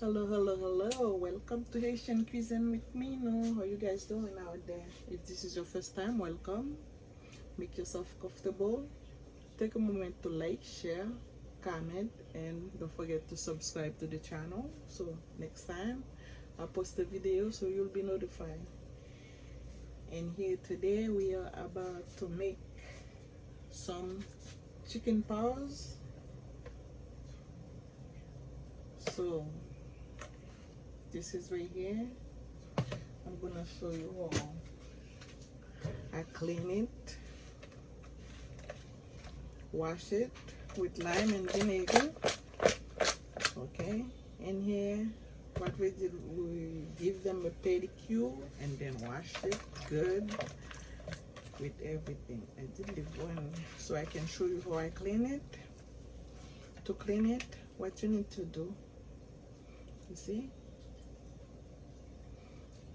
Hello, hello, hello. Welcome to Haitian Cuisine with Mino. How you guys doing out there? If this is your first time, welcome. Make yourself comfortable. Take a moment to like, share, comment, and don't forget to subscribe to the channel. So next time I post a video, so you'll be notified. And here today we are about to make some chicken paws. So this is right here. I'm gonna show you how I clean it, wash it with lime and vinegar. Okay, and here what we did, we give them a pedicure and then wash it good with everything. I did leave one so I can show you how I clean it. To clean it, what you need to do, you see,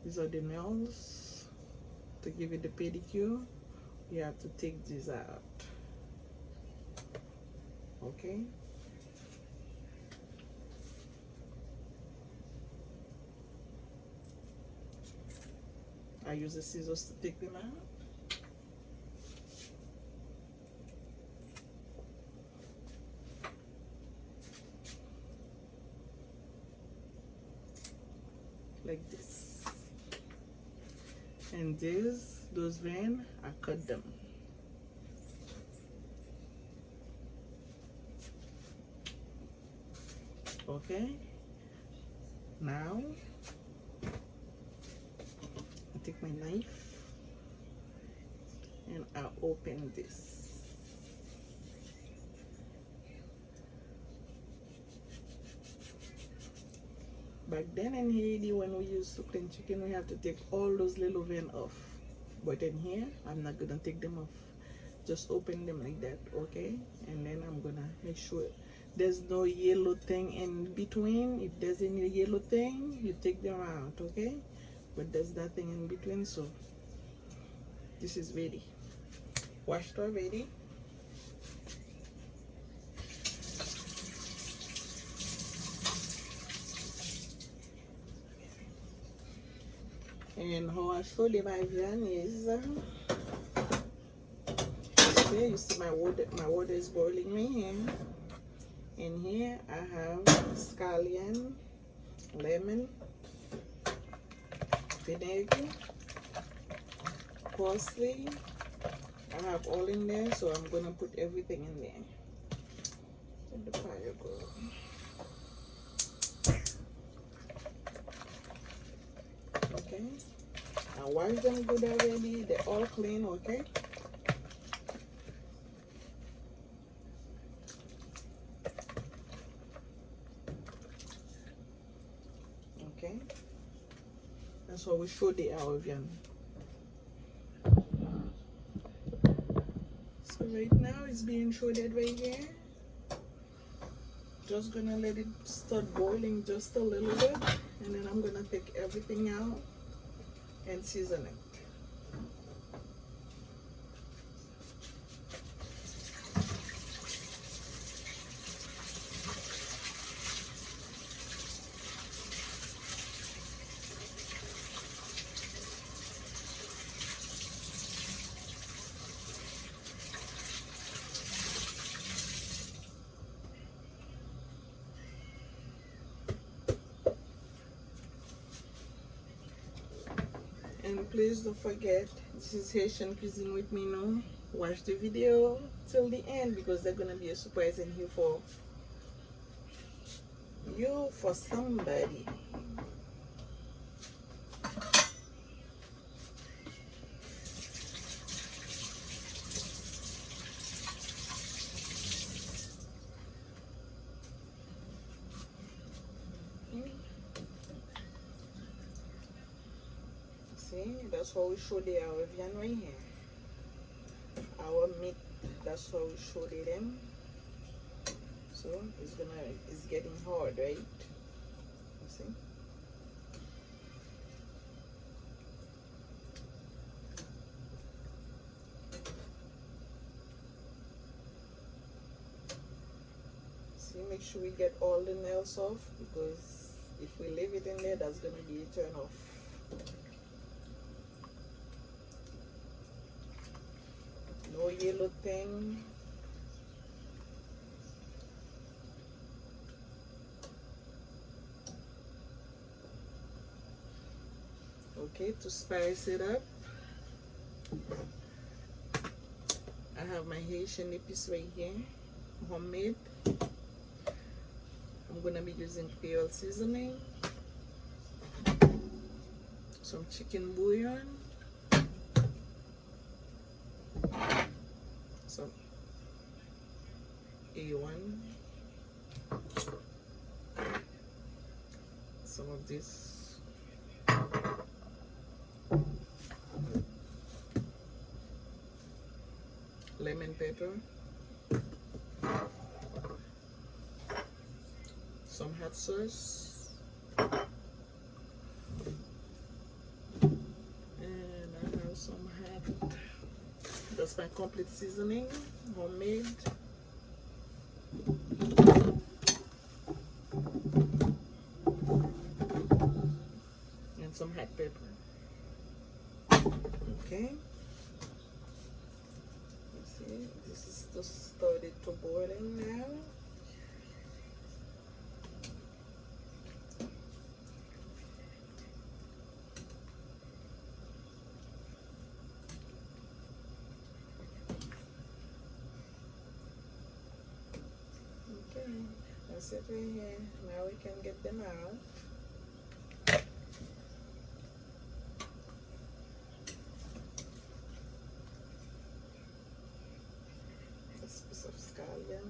these are the nails. To give it the pedicure, you have to take these out. Okay, I use the scissors to take them out. Like this. And those veins, I cut them. Okay, now I take my knife and I open this. Back then in Haiti, when we used to clean chicken, we have to take all those little veins off. But in here, I'm not gonna take them off. Just open them like that, okay? And then I'm gonna make sure there's no yellow thing in between. If there's any yellow thing, you take them out, okay? But there's nothing in between, so this is ready. Washed already. And how I show the my viand is, okay, you see my water is boiling right here. And here I have scallion, lemon, vinegar, parsley. I have all in there, so I'm gonna put everything in there. Let the fire go. Okay, I washed them good already. They're all clean. Okay. Okay, that's how we show the Arabian. So right now it's being shredded right here. Just gonna let it start boiling just a little bit, and then I'm gonna take everything out and season it. And please don't forget, this is Haitian Cuisine with Mino. Watch the video till the end because there's gonna be a surprise in here for you, for somebody. See, that's how we show the Arabian right here. Our meat, that's how we show them. So it's getting hard, right? You see? See, make sure we get all the nails off because If we leave it in there, that's gonna be a turn off. No yellow thing. Okay, to spice it up, I have my Haitian épices right here, homemade. I'm gonna be using Creole seasoning, some chicken bouillon, some A1, some of this lemon pepper, some hot sauce, and I have some hot, that's my complete seasoning, homemade. And some hot pepper. Okay. You see, this is just started to boiling now. Okay, that's it right here. Now we can get them out. This piece of scallion.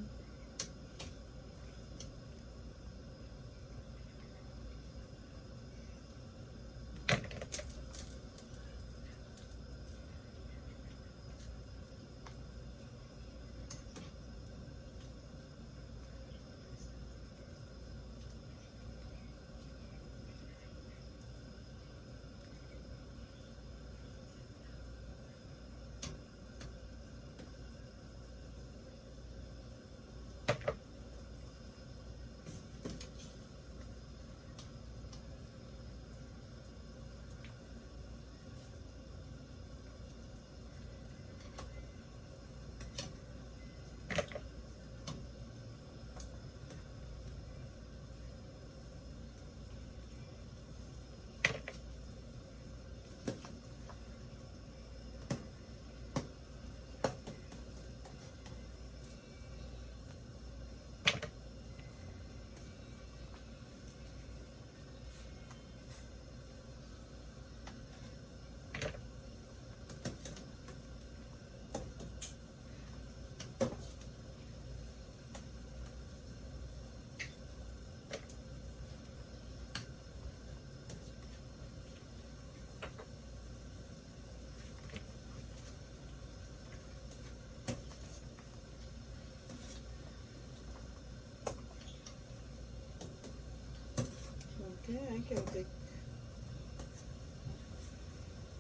Okay, I can take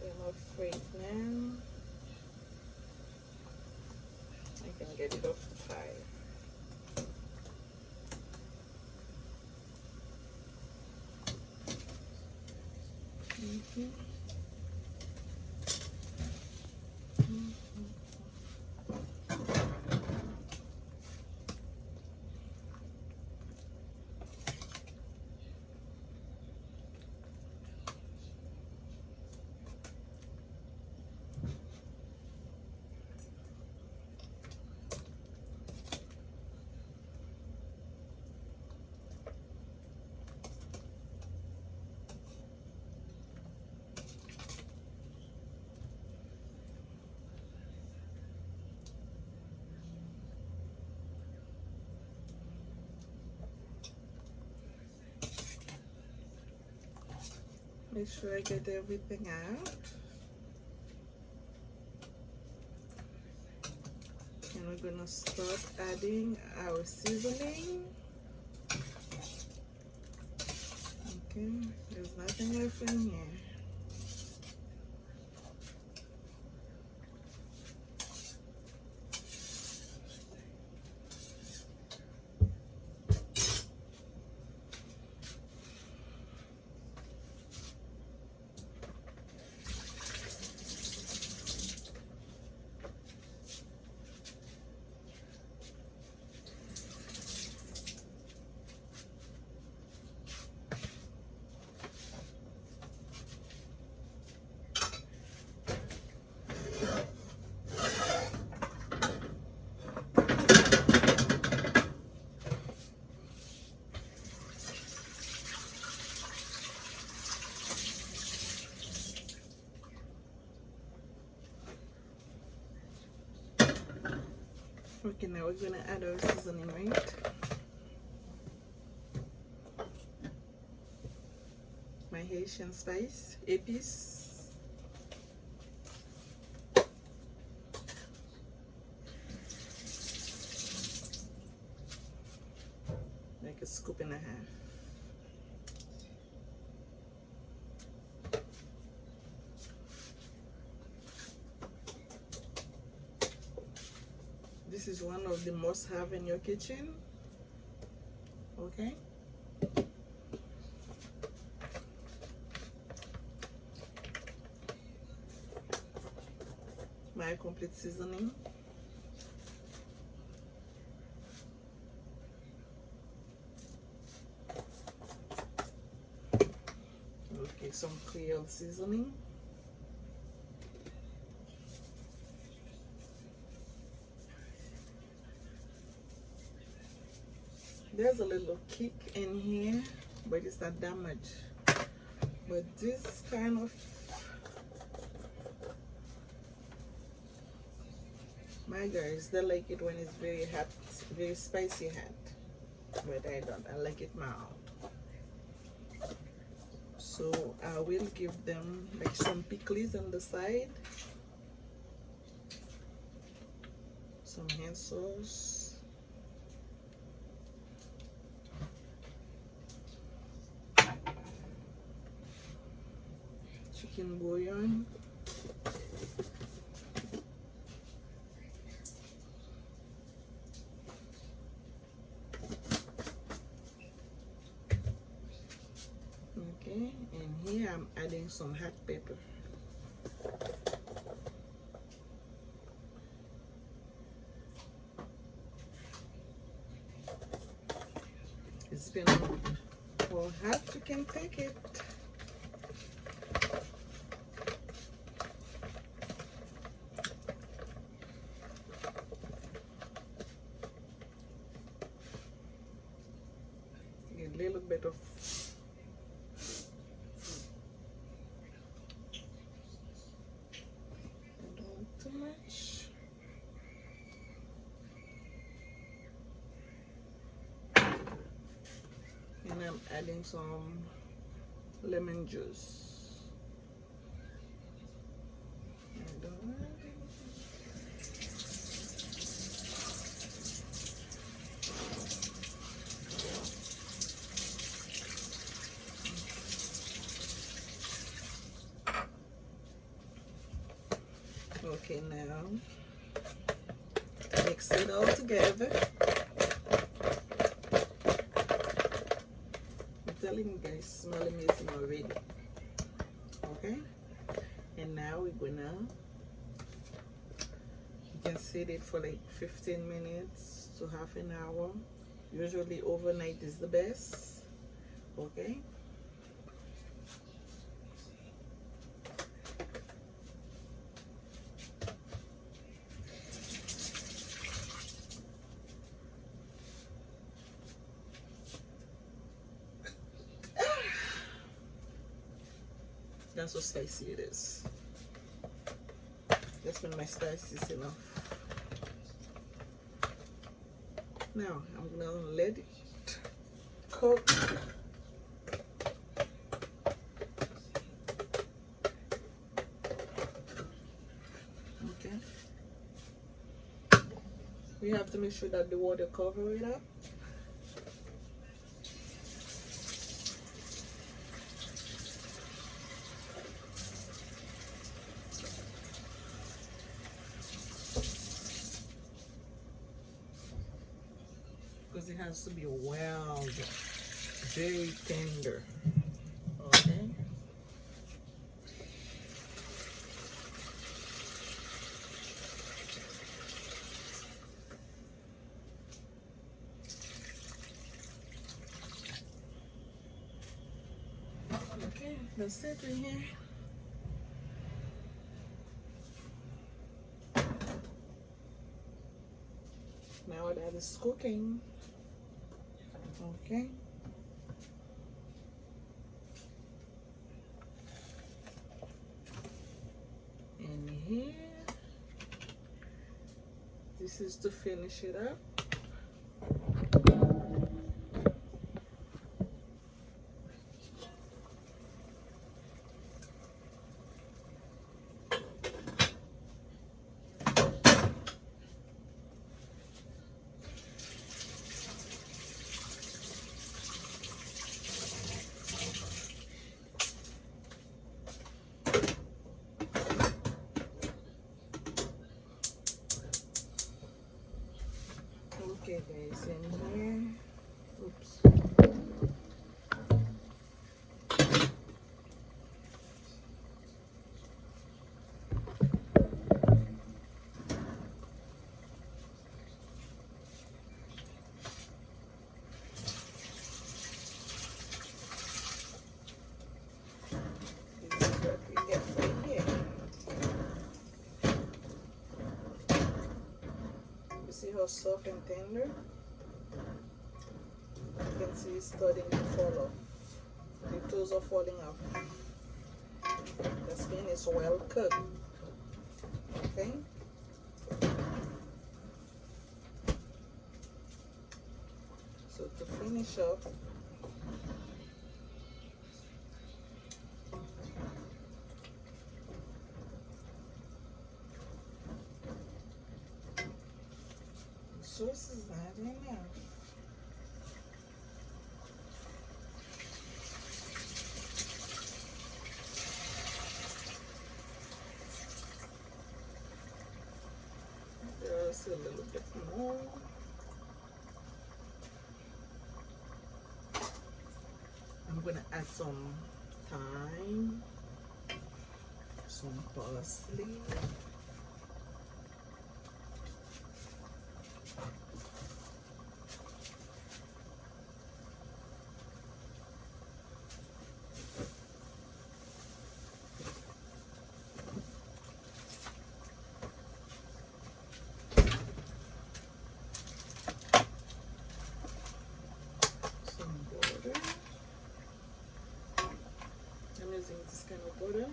them off right now. I can get it off the fire. Make sure I get everything out. And we're gonna start adding our seasoning. Okay, there's nothing left in here. Okay, now we're gonna add our seasoning, right? My Haitian spice, épices. Like a scoop and a half. This is one of the must have in your kitchen. Okay. My complete seasoning. Okay, some Creole seasoning. There's a little kick in here, but it's not that much. But this kind of, my guys, they like it when it's very hot, very spicy hot. But I don't. I like it mild. So I will give them like some pickles on the side, some hand sauce. Chicken bouillon. Okay, and here I'm adding some hot pepper. It's been how hot you can take it. A little bit of don't too much. And I'm adding some lemon juice. Okay, now mix it all together. I'm telling you guys, smell amazing already. Okay, and now we're gonna, you can set it for like 15 minutes to half an hour. Usually overnight is the best. Okay. That's how spicy it is. That's when my spice is enough. Now I'm gonna let it cook. Okay. We have to make sure that the water cover it up. Because it has to be well, very tender. Okay. Okay, that's it right here. Now that is cooking. Okay. And here, This is to finish it up. Okay guys, in here, oops. This is what we get from here. You see how soft and tender? You can see it's starting to fall off. The toes are falling off. The skin is well cooked. Okay? So to finish up, the sauce is not enough. Just a little bit more. I'm gonna add some thyme, some parsley, some butter. I'm using this kind of butter.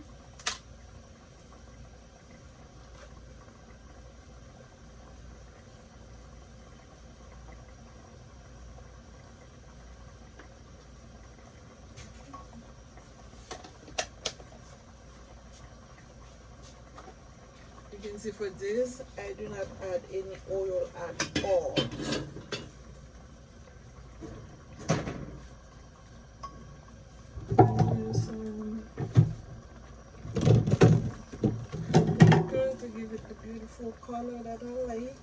You can see for this, I do not add any oil at all. Use some vinegar to give it the beautiful color that I like.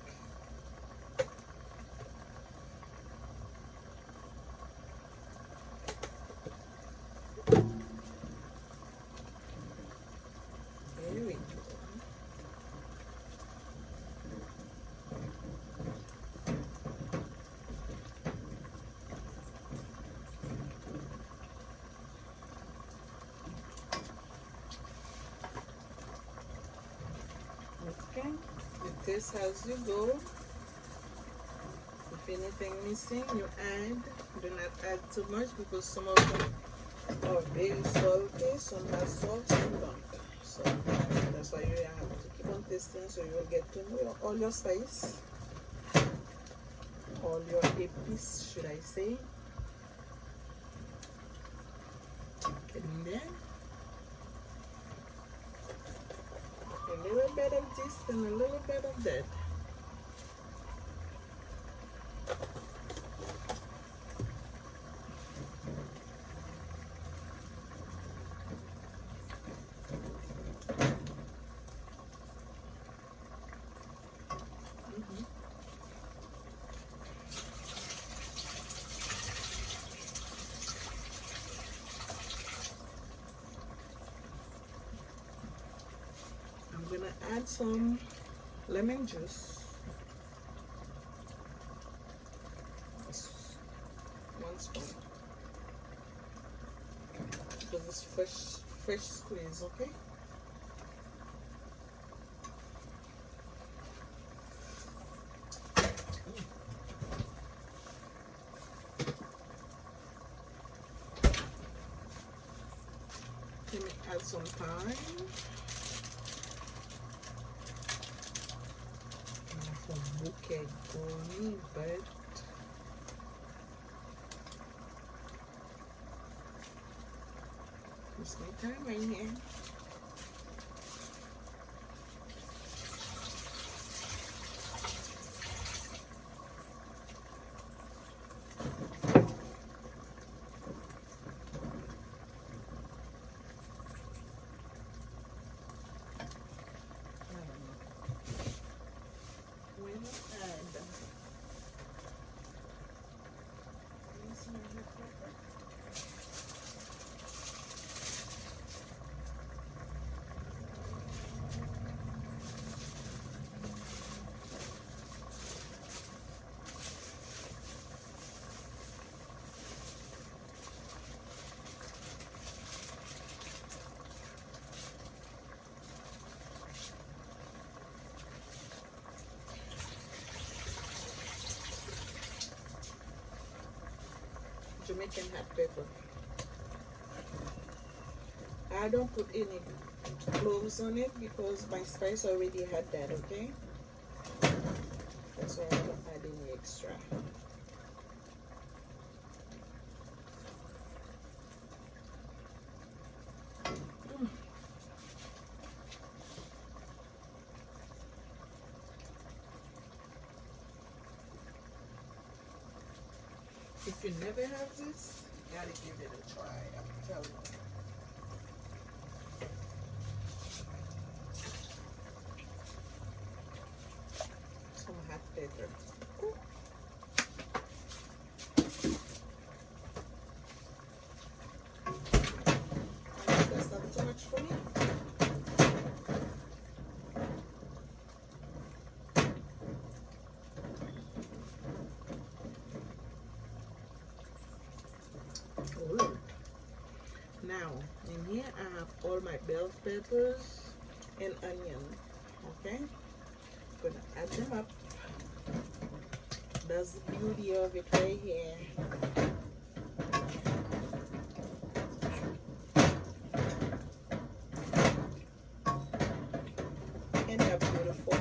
There we go. Okay, you taste as you go. If anything missing, you add. Do not add too much because some of them are very salty, some have salt, some don't. So that's why you have to keep on tasting so you will get to know all your spice, all your épices, should I say. Getting there. A little bit of this and a little bit of that. I'm gonna add some lemon juice. One spoon. Because it's fresh squeeze, okay? Let me add some thyme. bouquet going, but it's my time right here. Jamaican hot pepper. I don't put any cloves on it because my spice already had that, okay? That's why I don't add any extra. If you never have this, you gotta give it a try, I'm telling you. Some hot pepper. That's not too much for me. Good. Now, in here I have all my bell peppers and onion. Okay? Gonna add them up. That's the beauty of it right here. And they're beautiful.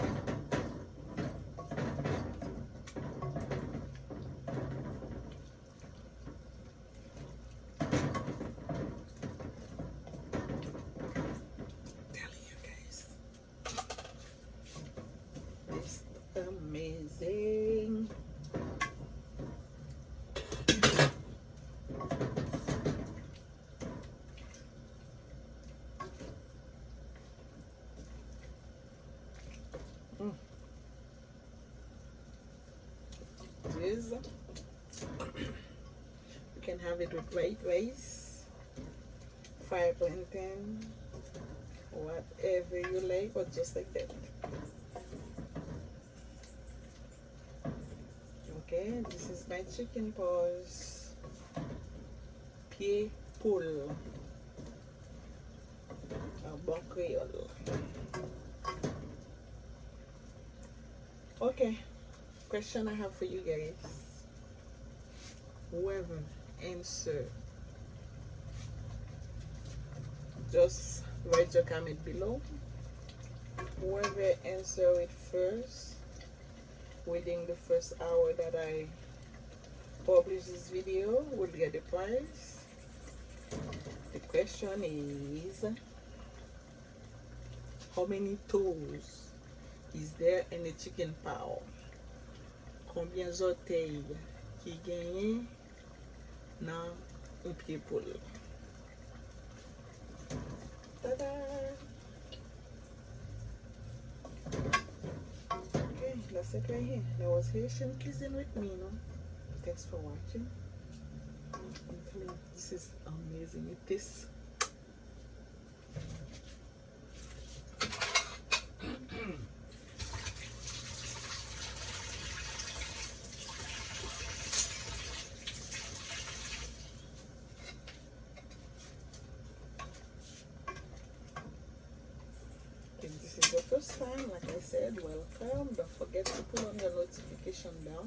Telling you guys. It's amazing. This, you can have it with white rice, fried plantain, whatever you like, or just like that. Okay, this is my chicken paws, pied poule, bon creole. Okay, question I have for you guys. Whoever answer, just write your comment below. Whoever answer it first within the first hour that I publish this video will get the prize. The question is, how many toes is there in a chicken paw? Combien d'orteils qui gagne dans un pied poule? Ta-da! Okay, that's it right here. That was Haitian Cuisine with Mino. Thanks for watching. I'm telling you, this is amazing. It tastes if this is your first time, like I said, welcome. Don't forget to put on the notification bell.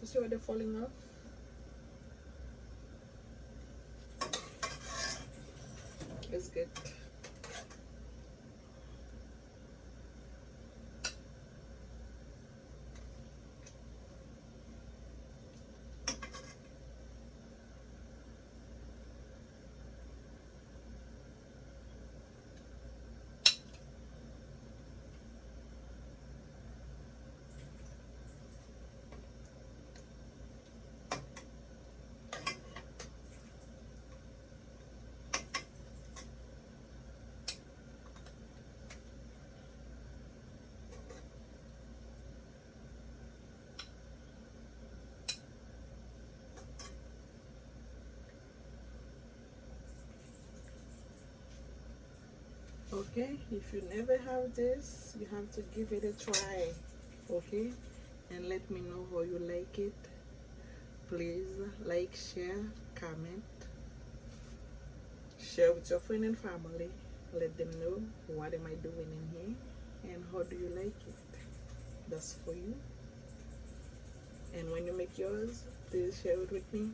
See how they're falling off? It's good. Okay, if you never have this, you have to give it a try. Okay, and let me know how you like it. Please like, share, comment, share with your friend and family. Let them know what am I doing in here and how do you like it. That's for you. And when you make yours, please share it with me.